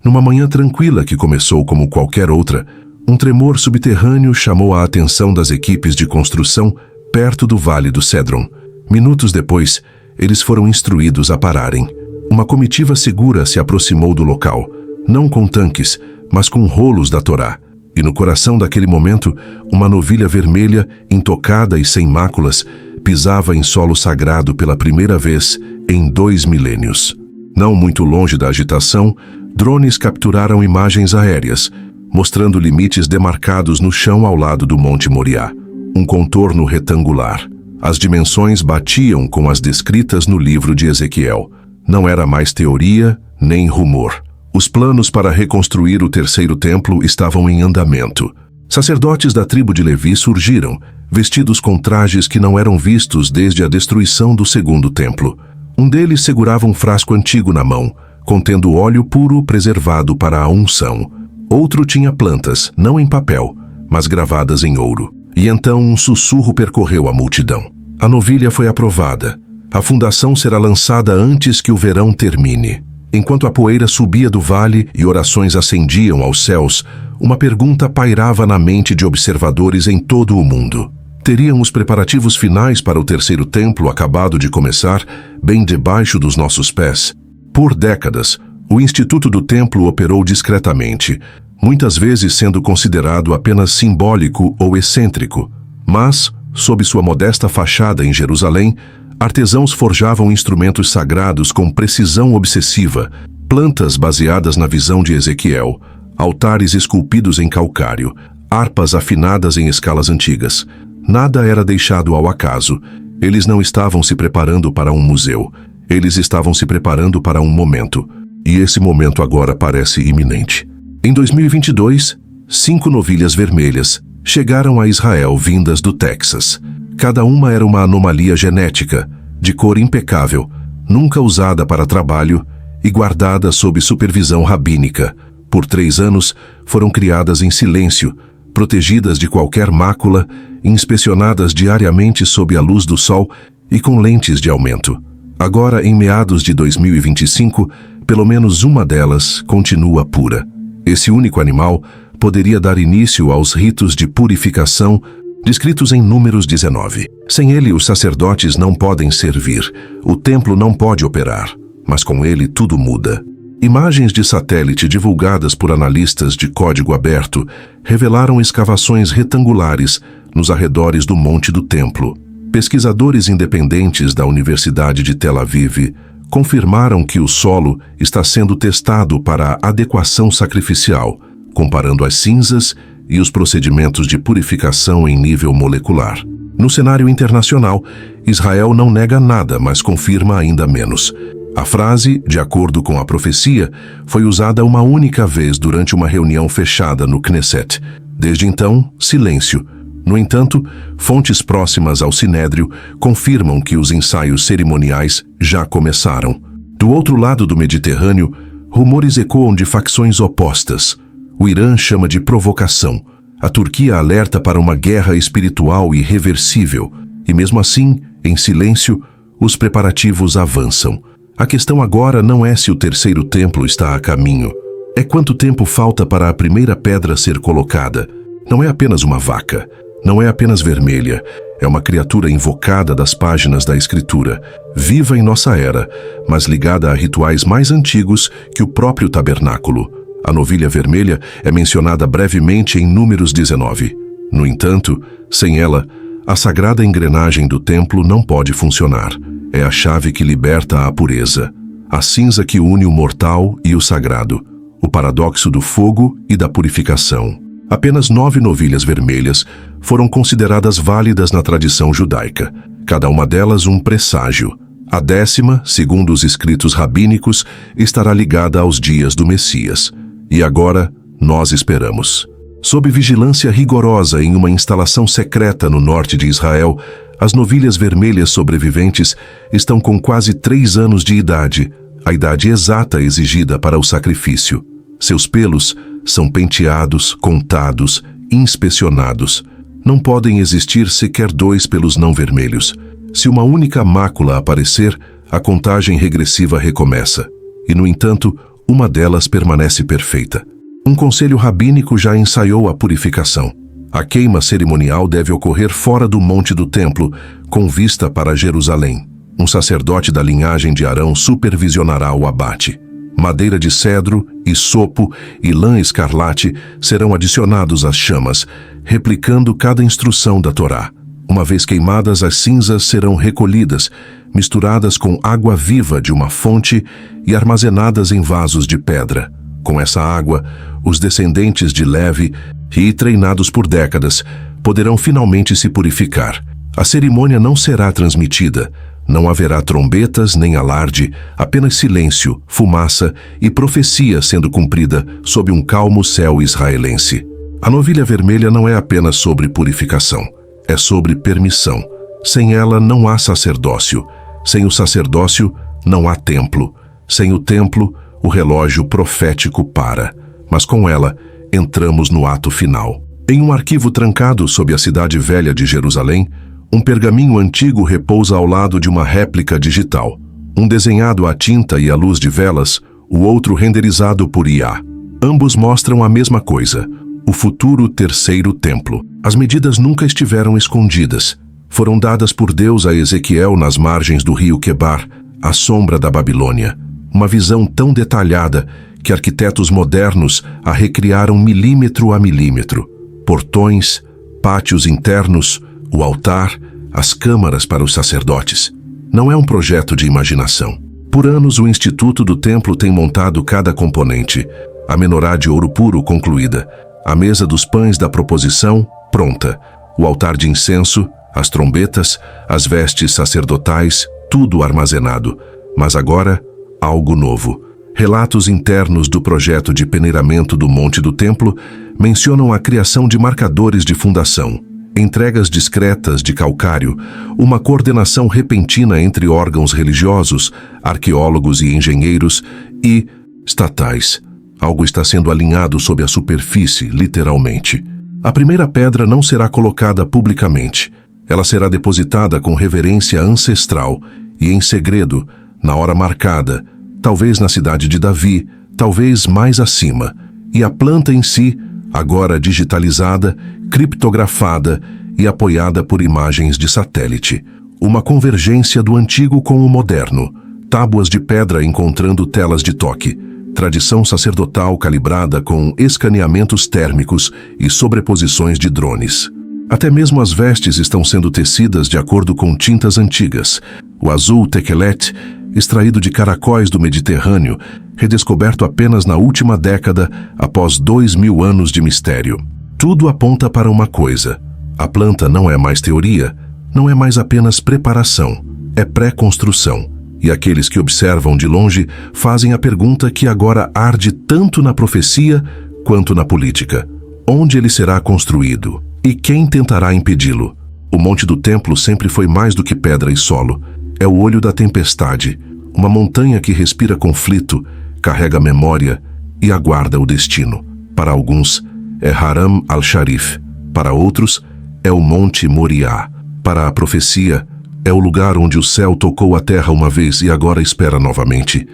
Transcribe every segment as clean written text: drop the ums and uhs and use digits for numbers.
Numa manhã tranquila que começou como qualquer outra, um tremor subterrâneo chamou a atenção das equipes de construção perto do Vale do Cédron. Minutos depois, eles foram instruídos a pararem. Uma comitiva segura se aproximou do local, não com tanques, mas com rolos da Torá. E no coração daquele momento, uma novilha vermelha, intocada e sem máculas, pisava em solo sagrado pela primeira vez em 2 milênios. Não muito longe da agitação, drones capturaram imagens aéreas, mostrando limites demarcados no chão ao lado do Monte Moriá. Um contorno retangular. As dimensões batiam com as descritas no livro de Ezequiel. Não era mais teoria, nem rumor. Os planos para reconstruir o terceiro templo estavam em andamento. Sacerdotes da tribo de Levi surgiram, vestidos com trajes que não eram vistos desde a destruição do segundo templo. Um deles segurava um frasco antigo na mão, contendo óleo puro preservado para a unção. Outro tinha plantas, não em papel, mas gravadas em ouro. E então um sussurro percorreu a multidão. A novilha foi aprovada. A fundação será lançada antes que o verão termine. Enquanto a poeira subia do vale e orações ascendiam aos céus, uma pergunta pairava na mente de observadores em todo o mundo. Teriam os preparativos finais para o terceiro templo acabado de começar, bem debaixo dos nossos pés? Por décadas, o Instituto do Templo operou discretamente, muitas vezes sendo considerado apenas simbólico ou excêntrico. Mas, sob sua modesta fachada em Jerusalém, artesãos forjavam instrumentos sagrados com precisão obsessiva, plantas baseadas na visão de Ezequiel, altares esculpidos em calcário, harpas afinadas em escalas antigas. Nada era deixado ao acaso. Eles não estavam se preparando para um museu. Eles estavam se preparando para um momento. E esse momento agora parece iminente. Em 2022, 5 novilhas vermelhas chegaram a Israel vindas do Texas. Cada uma era uma anomalia genética, de cor impecável, nunca usada para trabalho e guardada sob supervisão rabínica. Por 3 anos, foram criadas em silêncio, protegidas de qualquer mácula, inspecionadas diariamente sob a luz do sol e com lentes de aumento. Agora, em meados de 2025, pelo menos uma delas continua pura. Esse único animal poderia dar início aos ritos de purificação descritos em Números 19. Sem ele, os sacerdotes não podem servir, o templo não pode operar, mas com ele tudo muda. Imagens de satélite divulgadas por analistas de código aberto revelaram escavações retangulares nos arredores do Monte do Templo. Pesquisadores independentes da Universidade de Tel Aviv confirmaram que o solo está sendo testado para a adequação sacrificial, comparando as cinzas e os procedimentos de purificação em nível molecular. No cenário internacional, Israel não nega nada, mas confirma ainda menos. A frase, de acordo com a profecia, foi usada uma única vez durante uma reunião fechada no Knesset. Desde então, silêncio. No entanto, fontes próximas ao Sinédrio confirmam que os ensaios cerimoniais já começaram. Do outro lado do Mediterrâneo, rumores ecoam de facções opostas. O Irã chama de provocação. A Turquia alerta para uma guerra espiritual irreversível. E mesmo assim, em silêncio, os preparativos avançam. A questão agora não é se o terceiro templo está a caminho. É quanto tempo falta para a primeira pedra ser colocada. Não é apenas uma vaca. Não é apenas vermelha. É uma criatura invocada das páginas da Escritura, viva em nossa era, mas ligada a rituais mais antigos que o próprio tabernáculo. A novilha vermelha é mencionada brevemente em Números 19. No entanto, sem ela, a sagrada engrenagem do templo não pode funcionar. É a chave que liberta a pureza, a cinza que une o mortal e o sagrado, o paradoxo do fogo e da purificação. Apenas 9 novilhas vermelhas foram consideradas válidas na tradição judaica, cada uma delas um presságio. A 10ª, segundo os escritos rabínicos, estará ligada aos dias do Messias. E agora, nós esperamos. Sob vigilância rigorosa em uma instalação secreta no norte de Israel, as novilhas vermelhas sobreviventes estão com quase 3 anos de idade, a idade exata exigida para o sacrifício. Seus pelos são penteados, contados, inspecionados. Não podem existir sequer 2 pelos não vermelhos. Se uma única mácula aparecer, a contagem regressiva recomeça. E, no entanto, uma delas permanece perfeita. Um conselho rabínico já ensaiou a purificação. A queima cerimonial deve ocorrer fora do monte do templo, com vista para Jerusalém. Um sacerdote da linhagem de Arão supervisionará o abate. Madeira de cedro, hisopo e lã escarlate serão adicionados às chamas, replicando cada instrução da Torá. Uma vez queimadas, as cinzas serão recolhidas, misturadas com água viva de uma fonte e armazenadas em vasos de pedra. Com essa água, os descendentes de Levi, e treinados por décadas, poderão finalmente se purificar. A cerimônia não será transmitida. Não haverá trombetas nem alarde, apenas silêncio, fumaça e profecia sendo cumprida sob um calmo céu israelense. A novilha vermelha não é apenas sobre purificação, é sobre permissão. Sem ela não há sacerdócio. Sem o sacerdócio, não há templo. Sem o templo, o relógio profético para. Mas com ela, entramos no ato final. Em um arquivo trancado sob a cidade velha de Jerusalém, um pergaminho antigo repousa ao lado de uma réplica digital. Um desenhado à tinta e à luz de velas, o outro renderizado por IA. Ambos mostram a mesma coisa, o futuro terceiro templo. As medidas nunca estiveram escondidas. Foram dadas por Deus a Ezequiel nas margens do rio Quebar, à sombra da Babilônia. Uma visão tão detalhada que arquitetos modernos a recriaram milímetro a milímetro. Portões, pátios internos, o altar, as câmaras para os sacerdotes. Não é um projeto de imaginação. Por anos, o Instituto do Templo tem montado cada componente. A menorá de ouro puro concluída, a mesa dos pães da proposição pronta, o altar de incenso, as trombetas, as vestes sacerdotais, tudo armazenado. Mas agora, algo novo. Relatos internos do projeto de peneiramento do Monte do Templo mencionam a criação de marcadores de fundação, entregas discretas de calcário, uma coordenação repentina entre órgãos religiosos, arqueólogos e engenheiros e estatais. Algo está sendo alinhado sob a superfície, literalmente. A primeira pedra não será colocada publicamente. Ela será depositada com reverência ancestral e em segredo, na hora marcada, talvez na cidade de Davi, talvez mais acima. E a planta em si, agora digitalizada, criptografada e apoiada por imagens de satélite. Uma convergência do antigo com o moderno. Tábuas de pedra encontrando telas de toque. Tradição sacerdotal calibrada com escaneamentos térmicos e sobreposições de drones. Até mesmo as vestes estão sendo tecidas de acordo com tintas antigas. O azul tequelete, extraído de caracóis do Mediterrâneo, redescoberto apenas na última década após 2000 anos de mistério. Tudo aponta para uma coisa. A planta não é mais teoria, não é mais apenas preparação, é pré-construção. E aqueles que observam de longe fazem a pergunta que agora arde tanto na profecia quanto na política. Onde ele será construído? E quem tentará impedi-lo? O Monte do Templo sempre foi mais do que pedra e solo. É o olho da tempestade, uma montanha que respira conflito, carrega memória e aguarda o destino. Para alguns, é Haram al-Sharif. Para outros, é o Monte Moriá. Para a profecia, é o lugar onde o céu tocou a terra uma vez e agora espera novamente.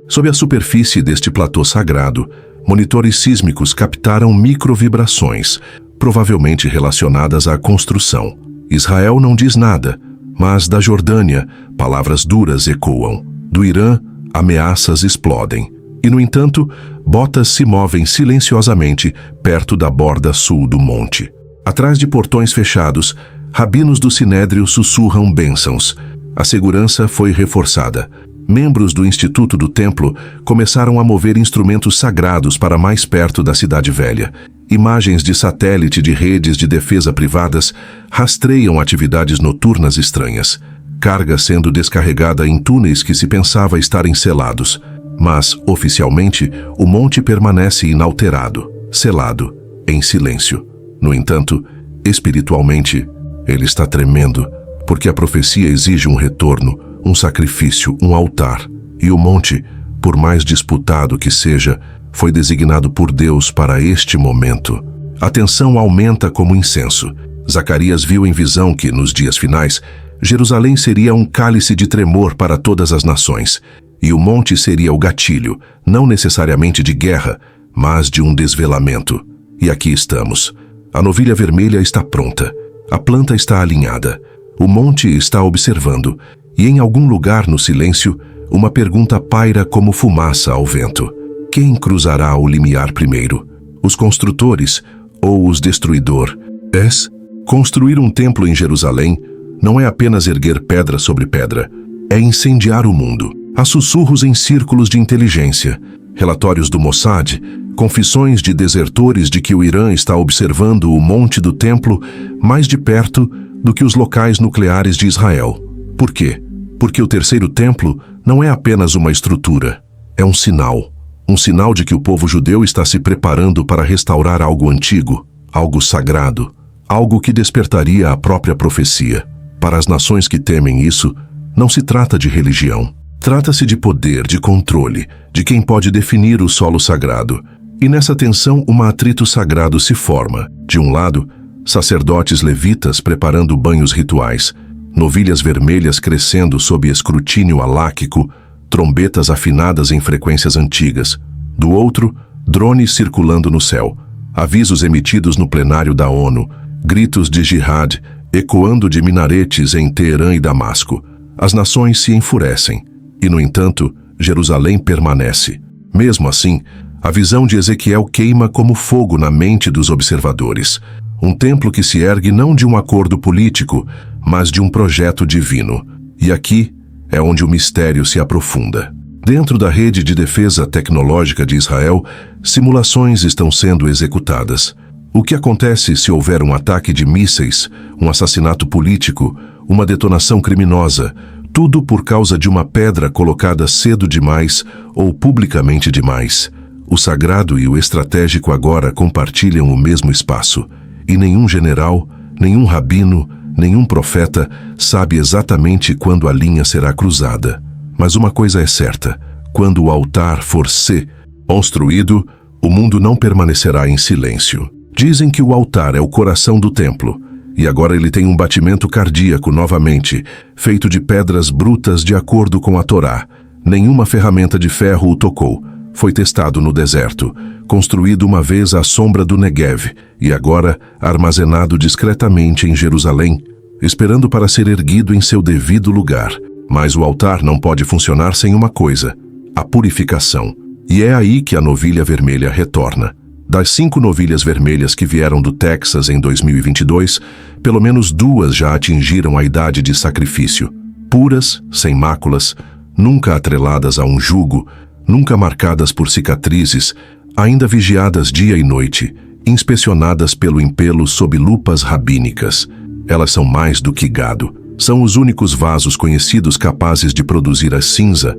Sob a superfície deste platô sagrado, monitores sísmicos captaram microvibrações, provavelmente relacionadas à construção. Israel não diz nada, mas da Jordânia, palavras duras ecoam. Do Irã, ameaças explodem. E, no entanto, botas se movem silenciosamente perto da borda sul do monte. Atrás de portões fechados, rabinos do Sinédrio sussurram bênçãos. A segurança foi reforçada. Membros do Instituto do Templo começaram a mover instrumentos sagrados para mais perto da cidade velha. Imagens de satélite de redes de defesa privadas rastreiam atividades noturnas estranhas. Carga sendo descarregada em túneis que se pensava estarem selados. Mas, oficialmente, o monte permanece inalterado, selado, em silêncio. No entanto, espiritualmente, ele está tremendo, porque a profecia exige um retorno, um sacrifício, um altar. E o monte, por mais disputado que seja, foi designado por Deus para este momento. A tensão aumenta como incenso. Zacarias viu em visão que, nos dias finais, Jerusalém seria um cálice de tremor para todas as nações. e o monte seria o gatilho, não necessariamente de guerra, mas de um desvelamento. E aqui estamos. A novilha vermelha está pronta. A planta está alinhada. O monte está observando. E em algum lugar no silêncio, uma pergunta paira como fumaça ao vento. Quem cruzará o limiar primeiro? Os construtores ou os destruidores? Construir um templo em Jerusalém não é apenas erguer pedra sobre pedra. É incendiar o mundo. Há sussurros em círculos de inteligência, relatórios do Mossad, confissões de desertores de que o Irã está observando o monte do templo mais de perto do que os locais nucleares de Israel. Por quê? Porque o terceiro templo não é apenas uma estrutura, é um sinal de que o povo judeu está se preparando para restaurar algo antigo, algo sagrado, algo que despertaria a própria profecia. Para as nações que temem isso, não se trata de religião. Trata-se de poder, de controle, de quem pode definir o solo sagrado. E nessa tensão, um atrito sagrado se forma. De um lado, sacerdotes levitas preparando banhos rituais, novilhas vermelhas crescendo sob escrutínio aláquico, trombetas afinadas em frequências antigas. Do outro, drones circulando no céu, avisos emitidos no plenário da ONU, gritos de jihad ecoando de minaretes em Teherã e Damasco. As nações se enfurecem. E, no entanto, Jerusalém permanece. Mesmo assim, a visão de Ezequiel queima como fogo na mente dos observadores. Um templo que se ergue não de um acordo político, mas de um projeto divino. E aqui é onde o mistério se aprofunda. Dentro da rede de defesa tecnológica de Israel, simulações estão sendo executadas. O que acontece se houver um ataque de mísseis, um assassinato político, uma detonação criminosa, tudo por causa de uma pedra colocada cedo demais ou publicamente demais? O sagrado e o estratégico agora compartilham o mesmo espaço, e nenhum general, nenhum rabino, nenhum profeta sabe exatamente quando a linha será cruzada. Mas uma coisa é certa: quando o altar for ser construído, o mundo não permanecerá em silêncio. Dizem que o altar é o coração do templo, e agora ele tem um batimento cardíaco novamente, feito de pedras brutas de acordo com a Torá. Nenhuma ferramenta de ferro o tocou. Foi testado no deserto, construído uma vez à sombra do Negev, e agora armazenado discretamente em Jerusalém, esperando para ser erguido em seu devido lugar. Mas o altar não pode funcionar sem uma coisa: a purificação. E é aí que a novilha vermelha retorna. Das 5 novilhas vermelhas que vieram do Texas em 2022, pelo menos 2 já atingiram a idade de sacrifício. Puras, sem máculas, nunca atreladas a um jugo, nunca marcadas por cicatrizes, ainda vigiadas dia e noite, inspecionadas pelo impelo sob lupas rabínicas. Elas são mais do que gado. São os únicos vasos conhecidos capazes de produzir a cinza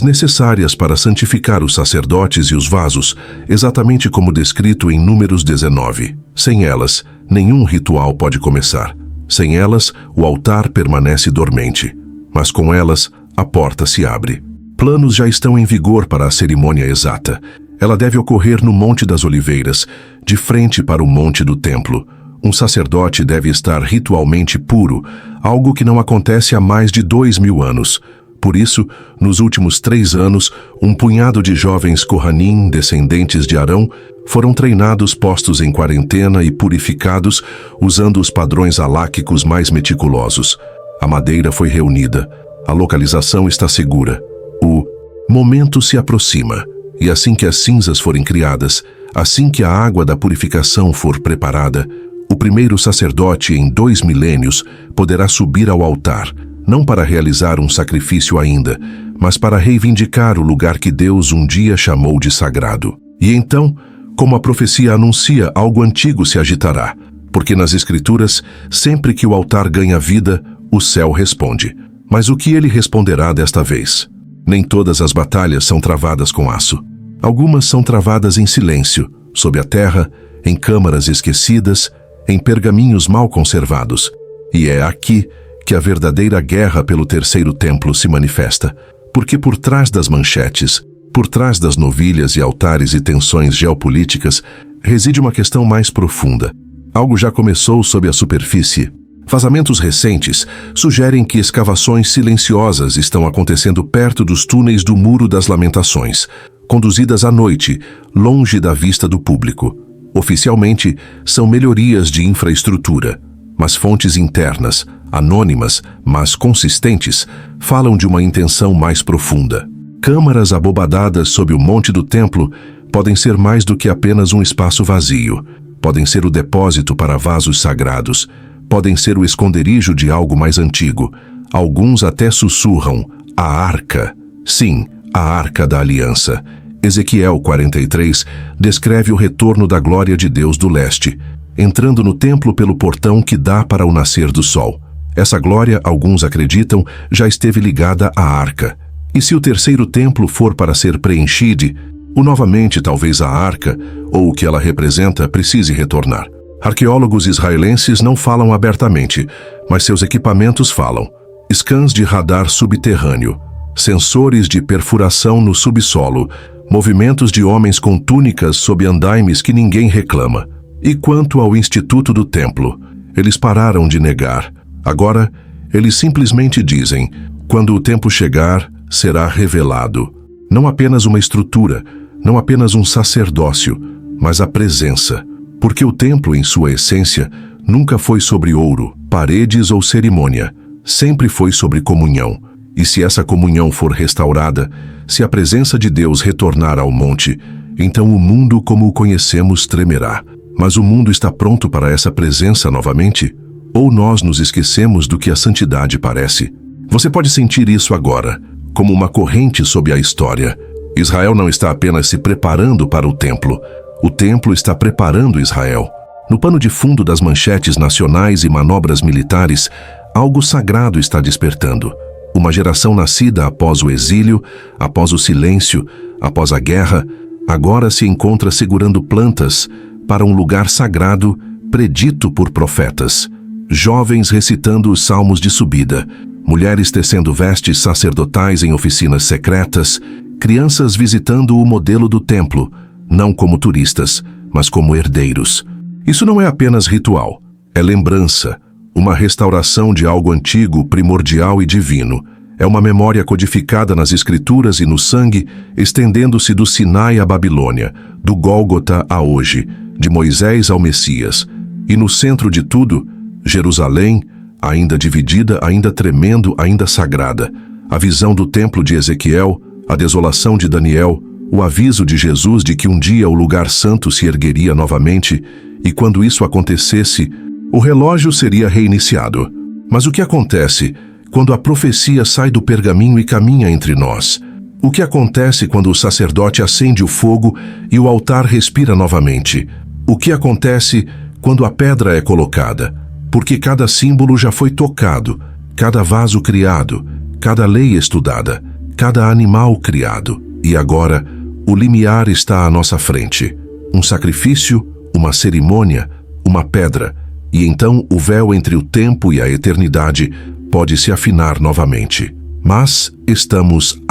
necessárias para santificar os sacerdotes e os vasos, exatamente como descrito em Números 19. Sem elas, nenhum ritual pode começar. Sem elas, o altar permanece dormente. Mas com elas, a porta se abre. Planos já estão em vigor para a cerimônia exata. Ela deve ocorrer no Monte das Oliveiras, de frente para o Monte do Templo. Um sacerdote deve estar ritualmente puro, algo que não acontece há mais de 2000 anos. Por isso, nos últimos 3 anos, um punhado de jovens Kohanim, descendentes de Arão, foram treinados, postos em quarentena e purificados, usando os padrões aláquicos mais meticulosos. A madeira foi reunida. A localização está segura. O momento se aproxima. E assim que as cinzas forem criadas, assim que a água da purificação for preparada, o primeiro sacerdote em 2 milênios poderá subir ao altar, não para realizar um sacrifício ainda, mas para reivindicar o lugar que Deus um dia chamou de sagrado. E então, como a profecia anuncia, algo antigo se agitará, porque nas Escrituras, sempre que o altar ganha vida, o céu responde. Mas o que ele responderá desta vez? Nem todas as batalhas são travadas com aço. Algumas são travadas em silêncio, sob a terra, em câmaras esquecidas, em pergaminhos mal conservados. E é aqui que a verdadeira guerra pelo terceiro templo se manifesta, porque por trás das manchetes, por trás das novilhas e altares e tensões geopolíticas, reside uma questão mais profunda. Algo já começou sob a superfície. Vazamentos recentes sugerem que escavações silenciosas estão acontecendo perto dos túneis do Muro das Lamentações, conduzidas à noite, longe da vista do público. Oficialmente, são melhorias de infraestrutura, mas fontes internas, anônimas, mas consistentes, falam de uma intenção mais profunda. Câmaras abobadadas sob o monte do templo podem ser mais do que apenas um espaço vazio. Podem ser o depósito para vasos sagrados. Podem ser o esconderijo de algo mais antigo. Alguns até sussurram, a Arca. Sim, a Arca da Aliança. Ezequiel 43 descreve o retorno da glória de Deus do leste, entrando no templo pelo portão que dá para o nascer do sol. Essa glória, alguns acreditam, já esteve ligada à Arca. E se o terceiro templo for para ser preenchido, novamente talvez a Arca, ou o que ela representa, precise retornar. Arqueólogos israelenses não falam abertamente, mas seus equipamentos falam. Scans de radar subterrâneo, sensores de perfuração no subsolo, movimentos de homens com túnicas sob andaimes que ninguém reclama. E quanto ao Instituto do Templo, eles pararam de negar. Agora, eles simplesmente dizem, quando o tempo chegar, será revelado. Não apenas uma estrutura, não apenas um sacerdócio, mas a presença. Porque o templo, em sua essência, nunca foi sobre ouro, paredes ou cerimônia. Sempre foi sobre comunhão. E se essa comunhão for restaurada, se a presença de Deus retornar ao monte, então o mundo como o conhecemos tremerá. Mas o mundo está pronto para essa presença novamente? Ou nós nos esquecemos do que a santidade parece? Você pode sentir isso agora, como uma corrente sob a história. Israel não está apenas se preparando para o templo está preparando Israel. No pano de fundo das manchetes nacionais e manobras militares, algo sagrado está despertando. Uma geração nascida após o exílio, após o silêncio, após a guerra, agora se encontra segurando plantas para um lugar sagrado predito por profetas. Jovens recitando os salmos de subida, mulheres tecendo vestes sacerdotais em oficinas secretas, crianças visitando o modelo do templo, não como turistas, mas como herdeiros. Isso não é apenas ritual, é lembrança, uma restauração de algo antigo, primordial e divino. É uma memória codificada nas escrituras e no sangue, estendendo-se do Sinai à Babilônia, do Gólgota a hoje, de Moisés ao Messias. E no centro de tudo, Jerusalém, ainda dividida, ainda tremendo, ainda sagrada. A visão do templo de Ezequiel, a desolação de Daniel, o aviso de Jesus de que um dia o lugar santo se ergueria novamente, e quando isso acontecesse, o relógio seria reiniciado. Mas o que acontece quando a profecia sai do pergaminho e caminha entre nós? O que acontece quando o sacerdote acende o fogo e o altar respira novamente? O que acontece quando a pedra é colocada? Porque cada símbolo já foi tocado, cada vaso criado, cada lei estudada, cada animal criado. E agora, o limiar está à nossa frente. Um sacrifício, uma cerimônia, uma pedra. E então o véu entre o tempo e a eternidade pode se afinar novamente. Mas estamos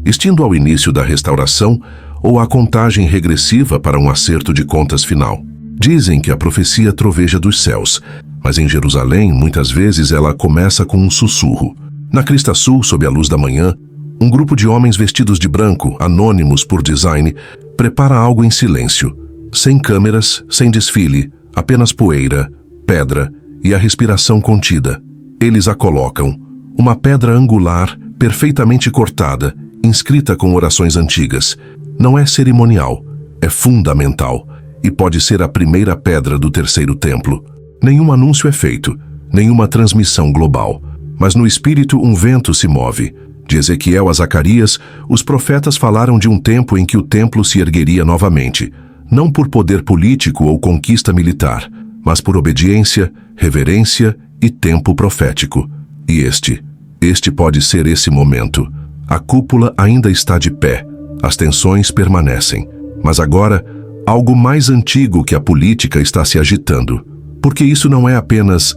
istindo ao início da restauração ou à contagem regressiva para um acerto de contas final. Dizem que a profecia troveja dos céus, mas em Jerusalém, muitas vezes ela começa com um sussurro. Na crista sul, sob a luz da manhã, um grupo de homens vestidos de branco, anônimos por design, prepara algo em silêncio. Sem câmeras, sem desfile, apenas poeira, pedra e a respiração contida. Eles a colocam. Uma pedra angular, perfeitamente cortada, inscrita com orações antigas. Não é cerimonial, é fundamental. E pode ser a primeira pedra do terceiro templo. Nenhum anúncio é feito, nenhuma transmissão global. Mas no espírito um vento se move. De Ezequiel a Zacarias, os profetas falaram de um tempo em que o templo se ergueria novamente, não por poder político ou conquista militar, mas por obediência, reverência e tempo profético. E este pode ser esse momento. A cúpula ainda está de pé, as tensões permanecem, mas agora, algo mais antigo que a política está se agitando. Porque isso não é apenas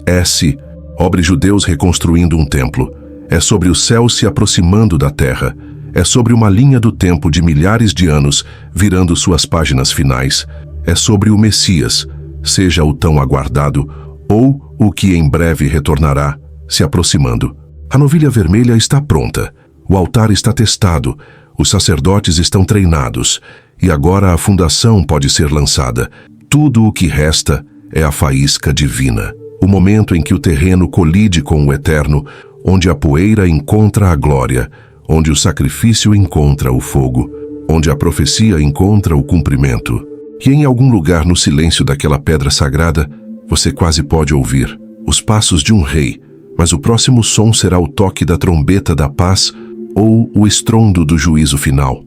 obra judeus reconstruindo um templo. É sobre o céu se aproximando da terra. É sobre uma linha do tempo de milhares de anos virando suas páginas finais. É sobre o Messias, seja o tão aguardado ou o que em breve retornará, se aproximando. A novilha vermelha está pronta, o altar está testado, os sacerdotes estão treinados, e agora a fundação pode ser lançada. Tudo o que resta é a faísca divina, o momento em que o terreno colide com o eterno, onde a poeira encontra a glória, onde o sacrifício encontra o fogo, onde a profecia encontra o cumprimento. E em algum lugar no silêncio daquela pedra sagrada, você quase pode ouvir os passos de um rei, mas o próximo som será o toque da trombeta da paz ou o estrondo do juízo final.